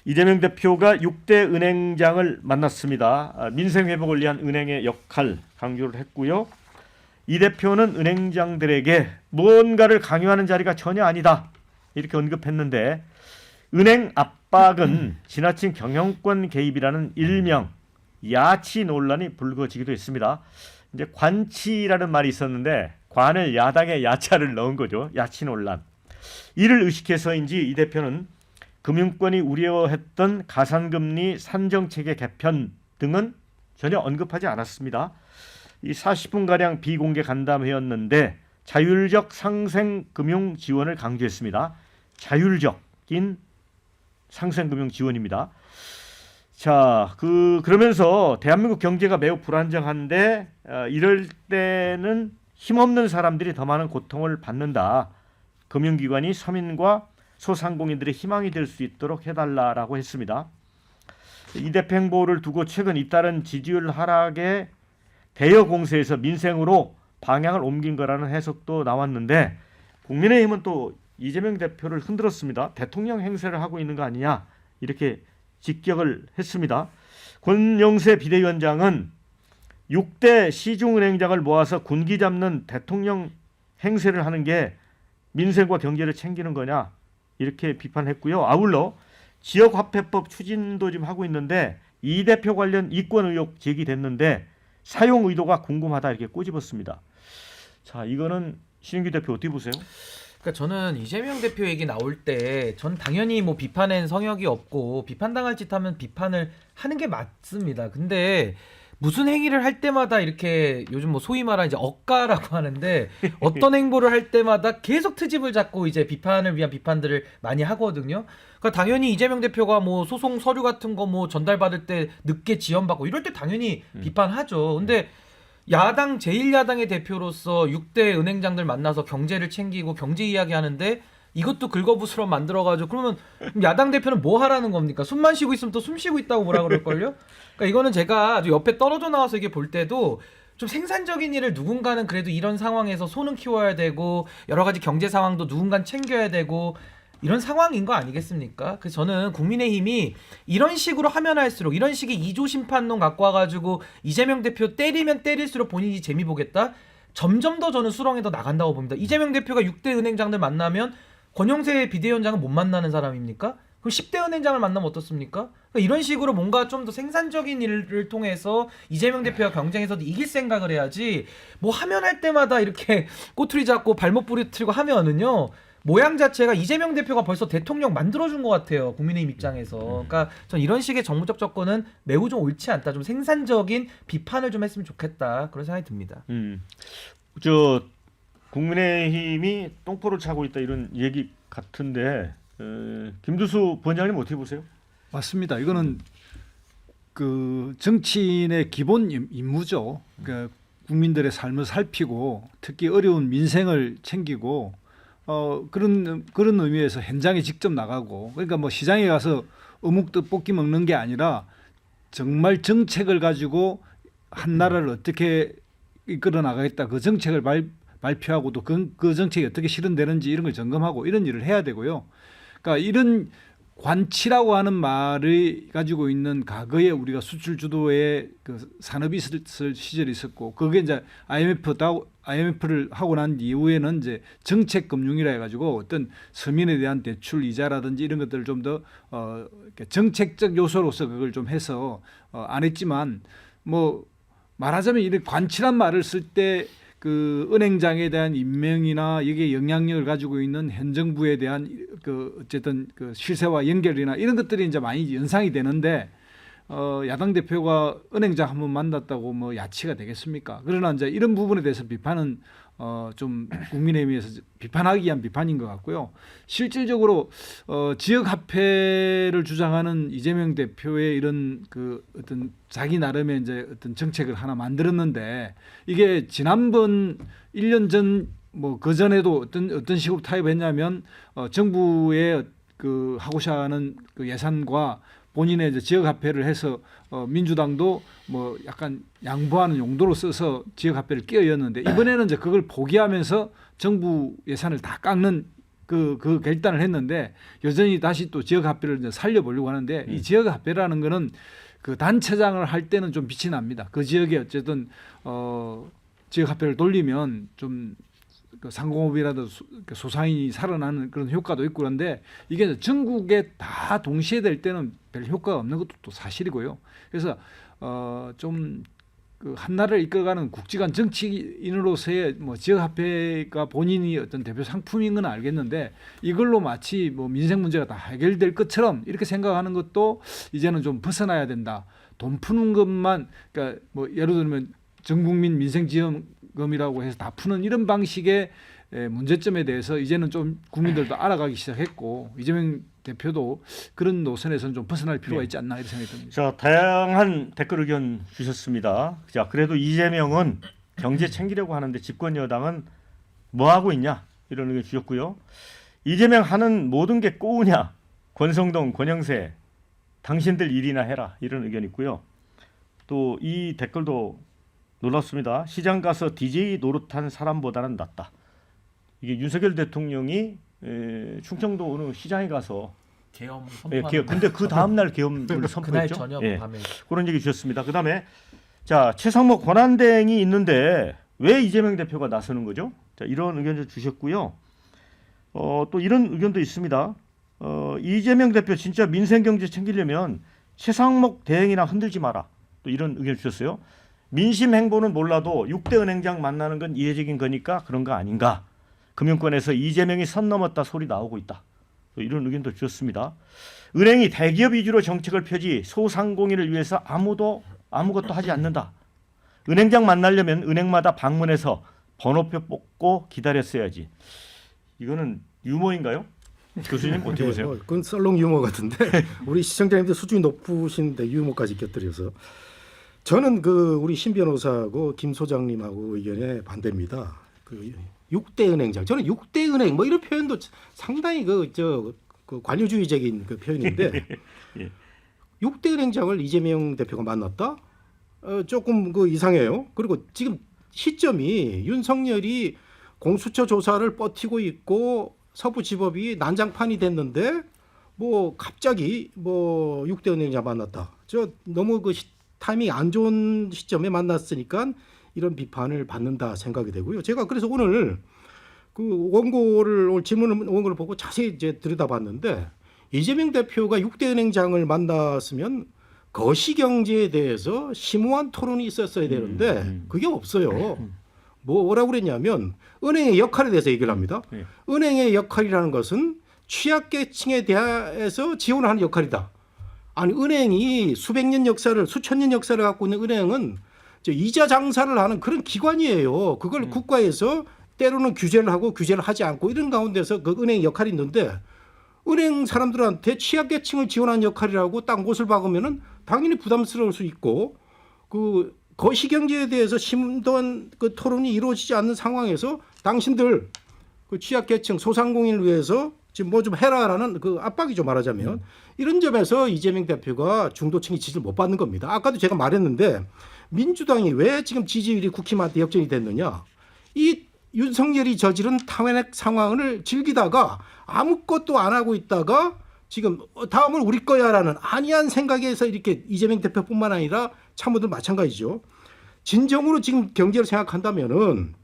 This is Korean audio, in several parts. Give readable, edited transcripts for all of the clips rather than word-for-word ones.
이재명 대표가 6대 은행장을 만났습니다. 민생 회복을 위한 은행의 역할 강조를 했고요. 이 대표는 은행장들에게 무언가를 강요하는 자리가 전혀 아니다 이렇게 언급했는데 은행 압박은 지나친 경영권 개입이라는 일명 야치 논란이 불거지기도 했습니다. 이제 관치라는 말이 있었는데 관을 야당의 야차를 넣은 거죠. 야치 논란. 이를 의식해서인지 이 대표는 금융권이 우려했던 가산금리 산정체계 개편 등은 전혀 언급하지 않았습니다. 이 40분가량 비공개 간담회였는데 자율적 상생금융 지원을 강조했습니다. 자율적인 상생금융 지원입니다. 자, 그러면서 대한민국 경제가 매우 불안정한데 이럴 때는 힘없는 사람들이 더 많은 고통을 받는다. 금융기관이 서민과 소상공인들의 희망이 될 수 있도록 해달라라고 했습니다. 이 대표 행보를 두고 최근 잇따른 지지율 하락에 대여 공세에서 민생으로 방향을 옮긴 거라는 해석도 나왔는데 국민의힘은 또 이재명 대표를 흔들었습니다. 대통령 행세를 하고 있는 거 아니냐 이렇게 직격을 했습니다. 권영세 비대위원장은 6대 시중은행장을 모아서 군기 잡는 대통령 행세를 하는 게 민생과 경제를 챙기는 거냐 이렇게 비판했고요. 아울러 지역화폐법 추진도 지금 하고 있는데 이 대표 관련 이권 의혹 제기됐는데 사용 의도가 궁금하다 이렇게 꼬집었습니다. 자, 이거는 신인규 대표 어떻게 보세요? 그러니까 저는 이재명 대표 얘기 나올 때 전 당연히 뭐 비판엔 성역이 없고 비판당할 짓 하면 비판을 하는 게 맞습니다. 근데 무슨 행위를 할 때마다 이렇게 요즘 뭐 소위 말하는 이제 억가라고 하는데 어떤 행보를 할 때마다 계속 트집을 잡고 이제 비판을 위한 비판들을 많이 하거든요. 그러니까 당연히 이재명 대표가 뭐 소송 서류 같은 거 뭐 전달받을 때 늦게 지연받고 이럴 때 당연히 비판하죠. 근데 야당 제1야당의 대표로서 6대 은행장들 만나서 경제를 챙기고 경제 이야기 하는데 이것도 긁어부스럼 만들어가지고 그러면 야당 대표는 뭐 하라는 겁니까? 숨만 쉬고 있으면 또 숨 쉬고 있다고 뭐라 그럴걸요? 그러니까 이거는 제가 아주 옆에 떨어져 나와서 이게 볼 때도 좀 생산적인 일을 누군가는 그래도 이런 상황에서 손은 키워야 되고 여러 가지 경제 상황도 누군가는 챙겨야 되고 이런 상황인 거 아니겠습니까? 그래서 저는 국민의힘이 이런 식으로 하면 할수록 이런 식의 이조 심판론 갖고 와가지고 이재명 대표 때리면 때릴수록 본인이 재미 보겠다? 점점 더 저는 수렁에 더 나간다고 봅니다. 이재명 대표가 6대 은행장들 만나면 권영세 비대위원장은 못 만나는 사람입니까? 그럼 10대 은행장을 만나면 어떻습니까? 그러니까 이런 식으로 뭔가 좀 더 생산적인 일을 통해서 이재명 대표가 경쟁에서도 이길 생각을 해야지 뭐 하면 할 때마다 이렇게 꼬투리 잡고 발목 부리틀고 하면은요 모양 자체가 이재명 대표가 벌써 대통령 만들어준 것 같아요. 국민의힘 입장에서. 그러니까 전 이런 식의 정무적 접근은 매우 좀 옳지 않다. 좀 생산적인 비판을 좀 했으면 좋겠다. 그런 생각이 듭니다. 저 국민의힘이 똥포를 차고 있다 이런 얘기 같은데 김두수 부원장님 어떻게 보세요? 맞습니다. 이거는 그 정치인의 기본 임무죠. 그러니까 국민들의 삶을 살피고 특히 어려운 민생을 챙기고 그런 의미에서 현장에 직접 나가고 그러니까 뭐 시장에 가서 어묵 떡볶이 먹는 게 아니라 정말 정책을 가지고 한 나라를 어떻게 이끌어 나가겠다 그 정책을 발표하고 또 그 정책이 어떻게 실현되는지 이런 걸 점검하고 이런 일을 해야 되고요. 그러니까 이런 관치라고 하는 말을 가지고 있는 과거에 우리가 수출 주도의 그 산업이 있을 시절이 있었고 그게 이제 IMF를 하고 난 이후에는 이제 정책 금융이라 해가지고 어떤 서민에 대한 대출 이자라든지 이런 것들을 좀 더 정책적 요소로서 그걸 좀 해서 안 했지만 뭐 말하자면 이런 관치란 말을 쓸 때 그 은행장에 대한 임명이나 여기에 영향력을 가지고 있는 현 정부에 대한 그 어쨌든 그 실세와 연결이나 이런 것들이 이제 많이 연상이 되는데 야당 대표가 은행장 한번 만났다고 뭐 야치가 되겠습니까? 그러나 이제 이런 부분에 대해서 비판은 좀 국민의힘에서 비판하기 위한 비판인 것 같고요. 실질적으로 지역 화폐를 주장하는 이재명 대표의 이런 그 어떤 자기 나름의 이제 어떤 정책을 하나 만들었는데 이게 지난번 1년 전 뭐 그 전에도 어떤 식으로 타협했냐면 정부의 그 하고자 하는 그 예산과 본인의 이제 지역 화폐를 해서 민주당도 뭐 약간 양보하는 용도로 써서 지역 화폐를 끼얹었는데 이번에는 이제 그걸 포기하면서 정부 예산을 다 깎는 그 결단을 했는데 여전히 다시 또 지역화폐를 이제 살려보려고 하는데 이 지역화폐라는 거는 그 단체장을 할 때는 좀 빛이 납니다. 그 지역에 어쨌든 지역화폐를 돌리면 좀 그 상공업이라도 소상인이 살아나는 그런 효과도 있고 그런데 이게 전국에 다 동시에 될 때는 별 효과가 없는 것도 또 사실이고요. 그래서 좀 그 한 나라를 이끌어가는 국지간 정치인으로서의 뭐 지역화폐가 본인이 어떤 대표 상품인 건 알겠는데 이걸로 마치 뭐 민생 문제가 다 해결될 것처럼 이렇게 생각하는 것도 이제는 좀 벗어나야 된다. 돈 푸는 것만 그러니까 뭐 예를 들면 전국민 민생지원금이라고 해서 다 푸는 이런 방식의 문제점에 대해서 이제는 좀 국민들도 알아가기 시작했고 이재명 대표도 그런 노선에서는 좀 벗어날 필요가 있지 않나 이런 생각이 듭니다. 자, 다양한 댓글 의견 주셨습니다. 자, 그래도 이재명은 경제 챙기려고 하는데 집권 여당은 뭐 하고 있냐 이런 의견 주셨고요. 이재명 하는 모든 게 꼬우냐? 권성동, 권영세 당신들 일이나 해라 이런 의견 있고요. 또 이 댓글도 놀랍습니다. 시장 가서 DJ 노릇한 사람보다는 낫다. 이게 윤석열 대통령이 충청도 어느 시장에 가서 계엄 예, 선포하는 근데 그 다음 날 계엄을 그날 선포했죠. 저녁 예, 밤에 그런 얘기 주셨습니다. 그다음에 자 최상목 권한대행이 있는데 왜 이재명 대표가 나서는 거죠? 자 이런 의견도 주셨고요. 또 이런 의견도 있습니다. 이재명 대표 진짜 민생 경제 챙기려면 최상목 대행이나 흔들지 마라. 또 이런 의견 주셨어요. 민심 행보는 몰라도 6대 은행장 만나는 건 이례적인 거니까 그런 거 아닌가. 금융권에서 이재명이 선 넘었다 소리 나오고 있다. 또 이런 의견도 주셨습니다. 은행이 대기업 위주로 정책을 펴지 소상공인을 위해서 아무것도 하지 않는다. 은행장 만나려면 은행마다 방문해서 번호표 뽑고 기다렸어야지. 이거는 유머인가요? 교수님 어떻게 보세요? 그건 썰렁 유머 같은데 우리 시청자님들 수준이 높으신데 유머까지 곁들여서 저는 그 우리 신 변호사하고 김 소장님하고 의견에 반대입니다. 그 6대 은행장 저는 6대 은행 뭐 이런 표현도 상당히 그 관료주의적인 그 표현인데 예. 6대 은행장을 이재명 대표가 만났다? 조금 그 이상해요. 그리고 지금 시점이 윤석열이 공수처 조사를 버티고 있고 서부지법이 난장판이 됐는데 뭐 갑자기 뭐 6대 은행장 만났다. 저 너무 그 타이밍이 안 좋은 시점에 만났으니까 이런 비판을 받는다 생각이 되고요. 제가 그래서 오늘 그 원고를 오늘 질문 원고를 보고 자세히 이제 들여다봤는데 이재명 대표가 6대 은행장을 만났으면 거시경제에 대해서 심오한 토론이 있었어야 되는데 그게 없어요. 뭐라고 그랬냐면 은행의 역할에 대해서 얘기를 합니다. 은행의 역할이라는 것은 취약계층에 대해서 지원을 하는 역할이다. 아니 은행이 수백 년 역사를 수천 년 역사를 갖고 있는 은행은 이자 장사를 하는 그런 기관이에요. 그걸 국가에서 때로는 규제를 하고 규제를 하지 않고 이런 가운데서 그 은행의 역할이 있는데 은행 사람들한테 취약계층을 지원하는 역할이라고 딱 못을 박으면은 당연히 부담스러울 수 있고 그 거시경제에 대해서 심도한 그 토론이 이루어지지 않는 상황에서 당신들 그 취약계층 소상공인을 위해서 지금 뭐 좀 해라라는 그 압박이죠 말하자면 이런 점에서 이재명 대표가 중도층이 지지를 못 받는 겁니다. 아까도 제가 말했는데 민주당이 왜 지금 지지율이 국힘한테 역전이 됐느냐? 이 윤석열이 저지른 탄핵 상황을 즐기다가 아무것도 안 하고 있다가 지금 다음은 우리 거야라는 안이한 생각에서 이렇게 이재명 대표뿐만 아니라 참모들 마찬가지죠. 진정으로 지금 경제를 생각한다면은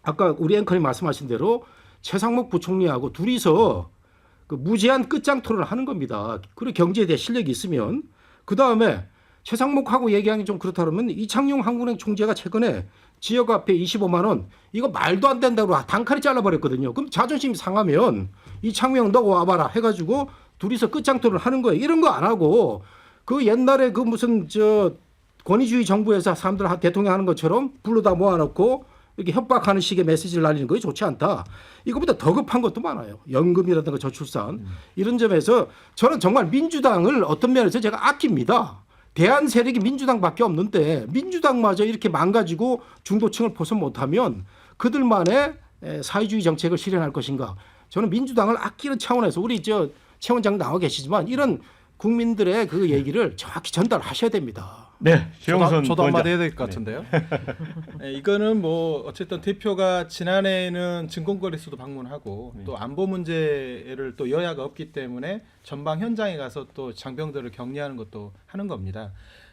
아까 우리 앵커님 말씀하신 대로 최상목 부총리하고 둘이서 그 무제한 끝장 토론을 하는 겁니다. 그리고 경제에 대해 실력이 있으면 그 다음에 최상목하고 얘기하기 좀 그렇다 그러면 이창용 한국은행 총재가 최근에 지역화폐 25만 원 이거 말도 안 된다고 단칼에 잘라버렸거든요. 그럼 자존심이 상하면 이창용 너 와봐라 해가지고 둘이서 끝장 토론을 하는 거예요. 이런 거 안 하고 그 옛날에 그 무슨 권위주의 정부에서 사람들 대통령 하는 것처럼 불러다 모아놓고 이렇게 협박하는 식의 메시지를 날리는 것이 좋지 않다. 이거보다 더 급한 것도 많아요. 연금이라든가 저출산 이런 점에서 저는 정말 민주당을 어떤 면에서 제가 아낍니다. 대안 세력이 민주당밖에 없는데 민주당마저 이렇게 망가지고 중도층을 포섭 못하면 그들만의 사회주의 정책을 실현할 것인가. 저는 민주당을 아끼는 차원에서 우리 최 원장 나와 계시지만 이런 국민들의 그 얘기를 정확히 전달하셔야 됩니다. 네, 최영선 저도 한마디 해야 원장. 될 것 같은데요. 네, 이거는 뭐 어쨌든 대표가 지난해에는 증권거래소도 방문하고 네. 또 안보 문제를 또 여야가 없기 때문에 전방 현장에 가서 또 장병들을 격리하는 것도 하는 겁니다.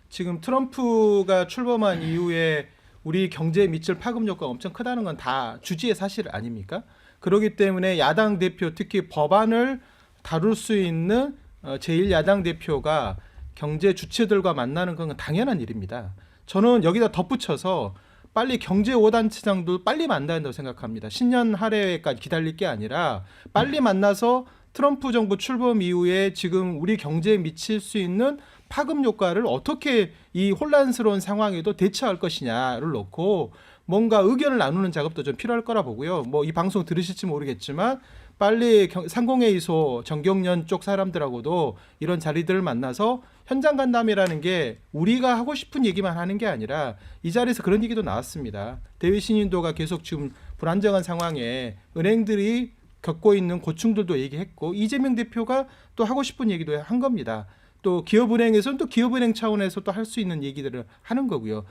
지금 트럼프가 출범한 이후에 우리 경제에 미칠 파급 효과가 엄청 크다는 건 다 주지의 사실 아닙니까? 그렇기 때문에 야당 대표 특히 법안을 다룰 수 있는 제1야당 대표가 경제 주체들과 만나는 건 당연한 일입니다. 저는 여기다 덧붙여서 빨리 경제 5단체장도 빨리 만나야 한다고 생각합니다. 신년 할애까지 기다릴 게 아니라 빨리 만나서 트럼프 정부 출범 이후에 지금 우리 경제에 미칠 수 있는 파급 효과를 어떻게 이 혼란스러운 상황에도 대처할 것이냐를 놓고 뭔가 의견을 나누는 작업도 좀 필요할 거라 보고요. 뭐 이 방송 들으실지 모르겠지만 빨리 상공회의소 정경련 쪽 사람들하고도 이런 자리들을 만나서 현장 간담회라는 게 우리가 하고 싶은 얘기만 하는 게 아니라 이 자리에서 그런 얘기도 나왔습니다. 대외 신인도가 계속 지금 불안정한 상황에 은행들이 겪고 있는 고충들도 얘기했고 이재명 대표가 또 하고 싶은 얘기도 한 겁니다. 또 기업은행에서는 또 기업은행 차원에서 또 할 수 있는 얘기들을 하는 거고요.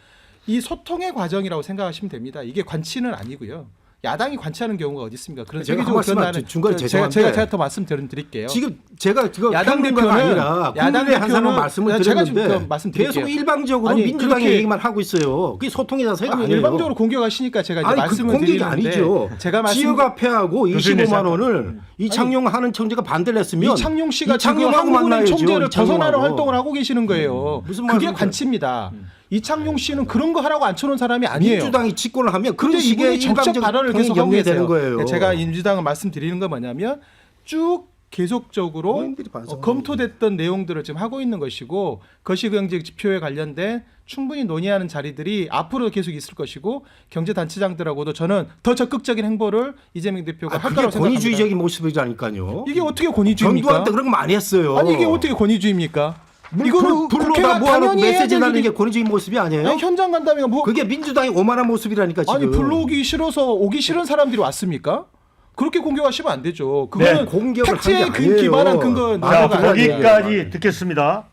이 소통의 과정이라고 생각하시면 됩니다. 이게 관치는 아니고요. 야당이 관치하는 경우가 어디 있습니까? 그런 제가 세계적으로 한 말씀 변화하는 중간에 죄송한데 제가 더 말씀드릴게요. 지금 제가 그거 야당 평론가가 대표는 아니라 국민의 한 사람 말씀을 제가 지금 드렸는데 말씀드릴게요. 계속 일방적으로 아니, 민주당의 그렇게- 얘기만 하고 있어요. 그게 소통의 자세가 아니, 아니에요. 일방적으로 공격하시니까 제가 이제 아니, 말씀을 공격이 드리는데 아니죠. 제가 지역화폐하고 교수님 25만 원을 이창용 하는 청재가 반대를 했으면 이창용 씨가 지금 이창용하고 한국은행 만나야죠, 총재를 이창용하고. 벗어나는 활동을 하고 계시는 거예요. 무슨 그게 말씀이세요? 관치입니다. 이창용 씨는 그런 거 하라고 앉혀놓은 사람이 아니에요. 민주당이 집권을 하면 그런 근데 식의 이분이 정책 일방적 발언을 통이 계속 하고 연계되는 계세요. 거예요. 제가 민주당을 말씀드리는 건 뭐냐면 쭉 계속적으로 의원들이 반성하는 검토됐던 내용들을 지금 하고 있는 것이고 거시경제 지표에 관련된 충분히 논의하는 자리들이 앞으로 계속 있을 것이고 경제단체장들하고도 저는 더 적극적인 행보를 이재명 대표가 할 그게 거라고 생각합니다. 권위주의적인 모습이라니까요. 이게 어떻게 권위주의입니까? 전두환 때 그런 거 많이 했어요. 아니 이게 어떻게 권위주의입니까? 이거는 불로다 국회가 뭐 하는 당연히 해야 메시지 될 나는 일이- 게 권위주의 모습이 아니에요? 아니, 현장 간담회가 뭐 그게 민주당이 오만한 모습이라니까 지금. 아니 불러오기 싫어서 오기 싫은 사람들이 왔습니까? 그렇게 공격하시면 안 되죠. 그거는 공격을 팩트에 한게 아니에요. 기반한 근거 자, 나라가 아니에요. 거기까지 듣겠습니다.